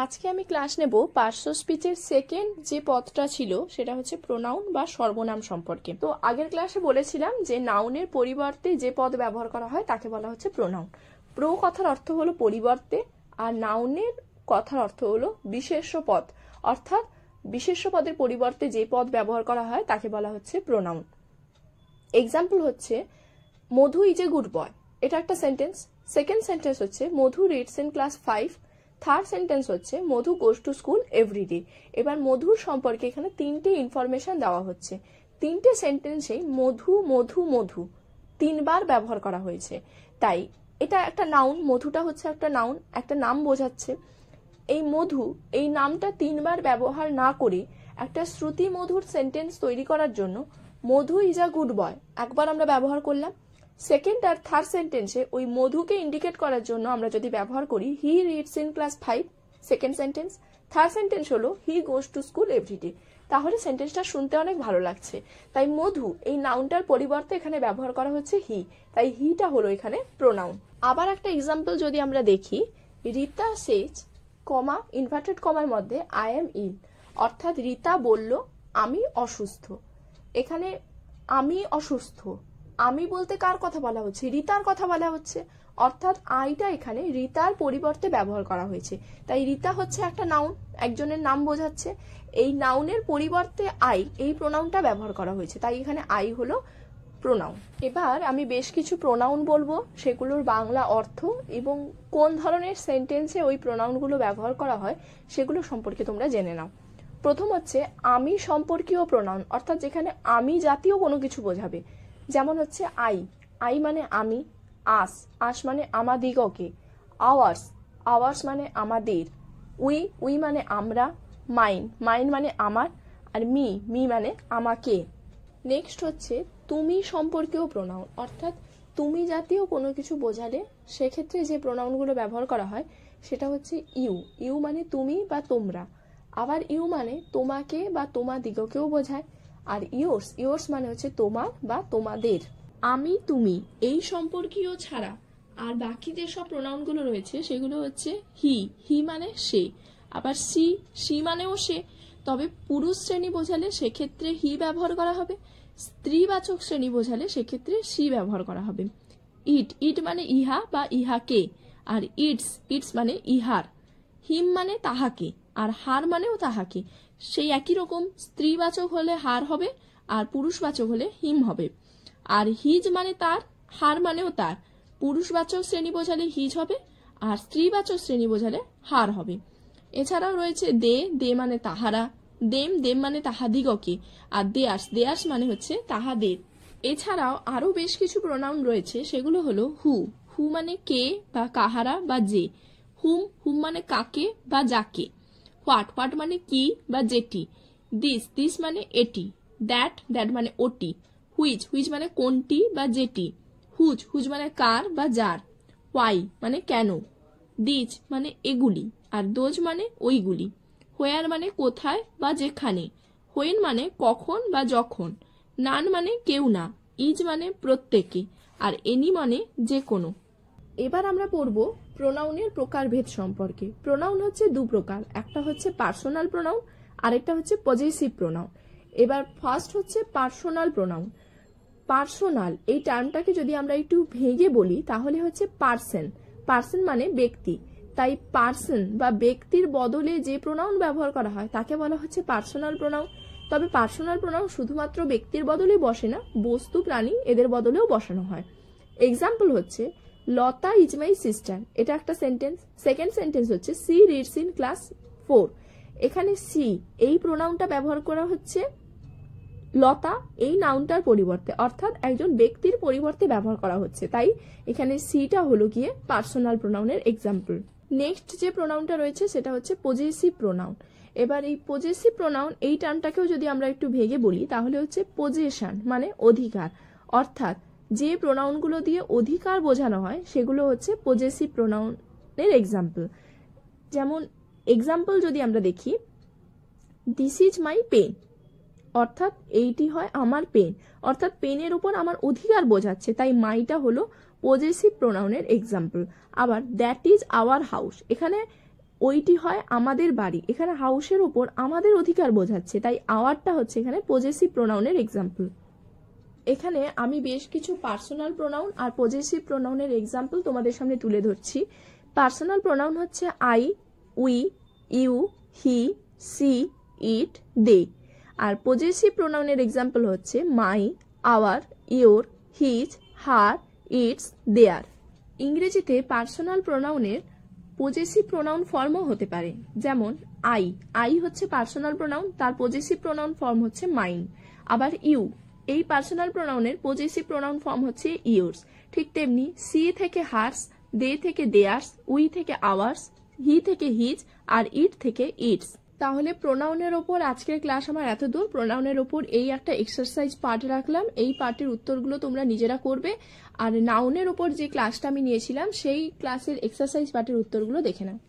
আজকে আমি ক্লাস নেব পার্শ্ব স্পিচের সেকেন্ড যে পদটা ছিল সেটা হচ্ছে প্রোনাউন বা সর্বনাম সম্পর্কে। তো আগের ক্লাসে বলেছিলাম যে নাউনের পরিবর্তে যে পদ ব্যবহার করা হয় তাকে বলা হচ্ছে প্রোনাউন। প্রো কথার অর্থ হলো পরিবর্তে, আর নাউনের কথার অর্থ হলো বিশেষ্য পদ, অর্থাৎ বিশেষ্য পদের পরিবর্তে যে পদ ব্যবহার করা হয় তাকে বলা হচ্ছে প্রোনাউন। এক্সাম্পল হচ্ছে মধু ইজ এ গুড বয়, এটা একটা সেন্টেন্স। সেকেন্ড সেন্টেন্স হচ্ছে Madhu reads in class 5। Third sentence হচ্ছে Madhu goes to school everyday. এবার মধুর সম্পর্কে এখানে তিনটে ইনফরমেশন দেওয়া হচ্ছে। তিনটে সেন্টেন্সে মধু মধু মধু তিনবার ব্যবহার করা হয়েছে, তাই এটা একটা নাউন। মধুটা হচ্ছে একটা নাউন, একটা নাম বোঝাচ্ছে। এই মধু এই নামটা তিনবার ব্যবহার না করে একটা শ্রুতি মধুর সেন্টেন্স তৈরি করার জন্য মধু ইজ আ গুড বয় একবার আমরা ব্যবহার করলাম। সেকেন্ড আর থার্ড সেন্টেন্সে ওই মধুকে ইন্ডিকেট করার জন্য আমরা যদি ব্যবহার করি he reads in class 5, second sentence. Third sentence হলো হি গোজ টু স্কুল এভরিডে, তাহলে সেন্টেন্সটা শুনতে অনেক ভালো লাগছে। তাই মধু এই নাউনটার পরিবর্তে এখানে ব্যবহার করা হচ্ছে হি, তাই হিটা হলো এখানে প্রোনাউন। আবার একটা এক্সাম্পল যদি আমরা দেখি, রীতা সেজ কমা ইনভার্টেড কমার মধ্যে আই এম ইল, অর্থাৎ রীতা বলল আমি অসুস্থ। এখানে আমি অসুস্থ, আমি বলতে কার কথা বলা হচ্ছে? রীতার কথা বলা হচ্ছে, অর্থাৎ আইটা এখানে রীতার পরিবর্তে ব্যবহার করা হয়েছে। তাই রীতা হচ্ছে একটা নাউন, একজনের নাম বোঝাচ্ছে। এই নাউনের পরিবর্তে আই এই প্রোনাউনটা ব্যবহার করা হয়েছে, তাই এখানে আই হলো প্রোনাউন। এবার আমি বেশ কিছু প্রোনাউন বলবো, সেগুলোর বাংলা অর্থ এবং কোন ধরনের সেন্টেন্সে ওই প্রোনাউনগুলো ব্যবহার করা হয় সেগুলো সম্পর্কে তোমরা জেনে নাও। প্রথম হচ্ছে আমি সম্পর্কীয় প্রোনাউন, অর্থাৎ যেখানে আমি জাতীয় কোনো কিছু বোঝাবে। যেমন হচ্ছে আই, আই মানে আমি। আস, আস মানে আমাদিগকে। আওয়ার্স, আওয়ার্স মানে আমাদের। উই, উই মানে আমরা। মাইন, মাইন মানে আমার। আর মি, মি মানে আমাকে। নেক্সট হচ্ছে তুমি সম্পর্কীয় প্রোনাউন, অর্থাৎ তুমি জাতীয় কোনো কিছু বোঝালে সেক্ষেত্রে যে প্রোনাউনগুলো ব্যবহার করা হয় সেটা হচ্ছে ইউ। ইউ মানে তুমি বা তোমরা। আবার ইউ মানে তোমাকে বা তোমাদিগকেও বোঝায়। আর ইয়োর্স, ইয়োর্স মানে হচ্ছে তোমার বা তোমাদের। আমি তুমি এই সম্পর্কীয় ছাড়া আর বাকি যেসব প্রোনাউনগুলো রয়েছে সেগুলো হচ্ছে হি, হি মানে সে। আবার সি, সি মানেও সে, তবে পুরুষ শ্রেণী বোঝালে সেক্ষেত্রে হি ব্যবহার করা হবে। স্ত্রীবাচক শ্রেণী বোঝালে সেক্ষেত্রে সি ব্যবহার করা হবে। ইট, ইট মানে ইহা বা ইহাকে। আর ইটস, ইটস মানে ইহার। হিম মানে তাহাকে, আর হার মানেও তাহাকে। সেই একই রকম স্ত্রীবাচক হলে হার হবে, আর পুরুষবাচক হলে হিম হবে। আর হিজ মানে তার, হার মানেও তার। পুরুষবাচক শ্রেণী বোঝালে হিজ হবে, আর স্ত্রীবাচক শ্রেণী বোঝালে হার হবে। এছাড়াও রয়েছে দে, দে মানে তাহারা। দেম, দেম মানে তাহাদিগকে। আর দেয়ার্স, দেয়ার্স মানে হচ্ছে তাহাদের। এছাড়াও আরো বেশ কিছু প্রোনাউন রয়েছে, সেগুলো হলো হু, হু মানে কে বা কাহারা বা যে। হুম, হুম মানে কাকে বা যাকে। হোয়াট, হোয়াট মানে কি বা যেটি। দিস, দিস মানে এটি। দ্যাট, দ্যাট মানে ওটি। হুইচ, হুইচ মানে কোনটি বা যেটি। হুজ, হুজ মানে কার বা যার। হোয়াই মানে কেন। দিজ মানে এগুলি, আর দোজ মানে ওইগুলি। হোয়ার মানে কোথায় বা যেখানে। হোয়েন মানে কখন বা যখন। নান মানে কেউ না। ইজ মানে প্রত্যেকে। আর এনি মানে যে কোনো। এবার আমরা পড়ব প্রোনাউনের প্রকারভেদ সম্পর্কে। প্রোনাউন হচ্ছে দু প্রকার, একটা হচ্ছে পার্সোনাল প্রোনাউন, আরেকটা হচ্ছে পজেসিভ প্রোনাউন। এবার ফার্স্ট হচ্ছে পার্সোনাল প্রোনাউন। পার্সোনাল এই টার্মটাকে যদি আমরা একটু ভেঙে বলি তাহলে হচ্ছে পার্সন। পার্সন মানে ব্যক্তি, তাই পার্সন বা ব্যক্তির বদলে যে প্রোনাউন ব্যবহার করা হয় তাকে বলা হচ্ছে পার্সোনাল প্রোনাউন। তবে পার্সোনাল প্রোনাউন শুধুমাত্র ব্যক্তির বদলেই বসে না, বস্তু প্রাণী এদের বদলেও বসানো হয়। এক্সাম্পল হচ্ছে লতা ইজ মাই সিস্টার, এটা একটা সেন্টেন্স। সেকেন্ড সেন্টেন্স হচ্ছে সি রিডস ইন ক্লাস 4। এখানে সি এই প্রোনাউনটা ব্যবহার করা হচ্ছে লতা এই নাউনটার পরিবর্তে, অর্থাৎ একজন ব্যক্তির পরিবর্তে ব্যবহার করা হচ্ছে, তাই এখানে সিটা হলো গিয়ে পার্সোনাল প্রোনাউনের এক্সাম্পল। নেক্সট যে প্রোনাউনটা রয়েছে সেটা হচ্ছে পজেসিভ প্রোনাউন। এবার এই পজেসিভ প্রোনাউন এই টার্মটাকেও যদি আমরা একটু ভেঙে বলি তাহলে হচ্ছে পজেশন মানে অধিকার, অর্থাৎ যে প্রোনাউনগুলো দিয়ে অধিকার বোঝানো হয় সেগুলো হচ্ছে পজেসিভ প্রোনাউনের এক্সাম্পল। যেমন এক্সাম্পল যদি আমরা দেখি, দিস ইজ মাই পেন, অর্থাৎ এইটি হয় আমার পেন, অর্থাৎ পেনের উপর আমার অধিকার বোঝাচ্ছে, তাই মাইটা হলো পজেসিভ প্রোনাউনের এক্সাম্পল। আবার দ্যাট ইজ আওয়ার হাউস, এখানে ওইটি হয় আমাদের বাড়ি। এখানে হাউসের ওপর আমাদের অধিকার বোঝাচ্ছে, তাই আওয়ারটা হচ্ছে এখানে পজেসিভ প্রোনাউনের এক্সাম্পল। এখানে আমি বেশ কিছু পার্সোনাল প্রোনাউন আর পজেসিভ প্রোনাউনের এক্সাম্পল তোমাদের সামনে তুলে ধরছি। পার্সোনাল প্রোনাউন হচ্ছে I, we, you, he, she, it, they. আর পজেসিভ প্রোনাউনের এক্সাম্পল হচ্ছে my, our, your, his, her, its, their. ইংরেজিতে পার্সোনাল প্রোনাউনের পজেসিভ প্রোনাউন ফর্মও হতে পারে, যেমন আই। আই হচ্ছে পার্সোনাল প্রোনাউন, তার পজেসিভ প্রোনাউন ফর্ম হচ্ছে মাইন। আবার ইউ, এই পার্সোনাল প্রোনাউনের পজেসিভ প্রোনাউন ফর্ম হচ্ছে ইয়োর্স। ঠিক তেমনি সি থেকে হার্স, দে থেকে দেয়ার্স, উই থেকে আওয়ার্স, হি থেকে হিজ, আর ইট থেকে ইটস। তাহলে প্রোনাউনের ওপর আজকের ক্লাস আমার এত দূর। প্রোনাউনের ওপর এই একটা এক্সারসাইজ পার্ট রাখলাম, এই পার্টের উত্তরগুলো তোমরা নিজেরা করবে। আর নাউনের ওপর যে ক্লাসটা আমি নিয়েছিলাম সেই ক্লাসের এক্সারসাইজ পার্টের উত্তরগুলো দেখে নাও।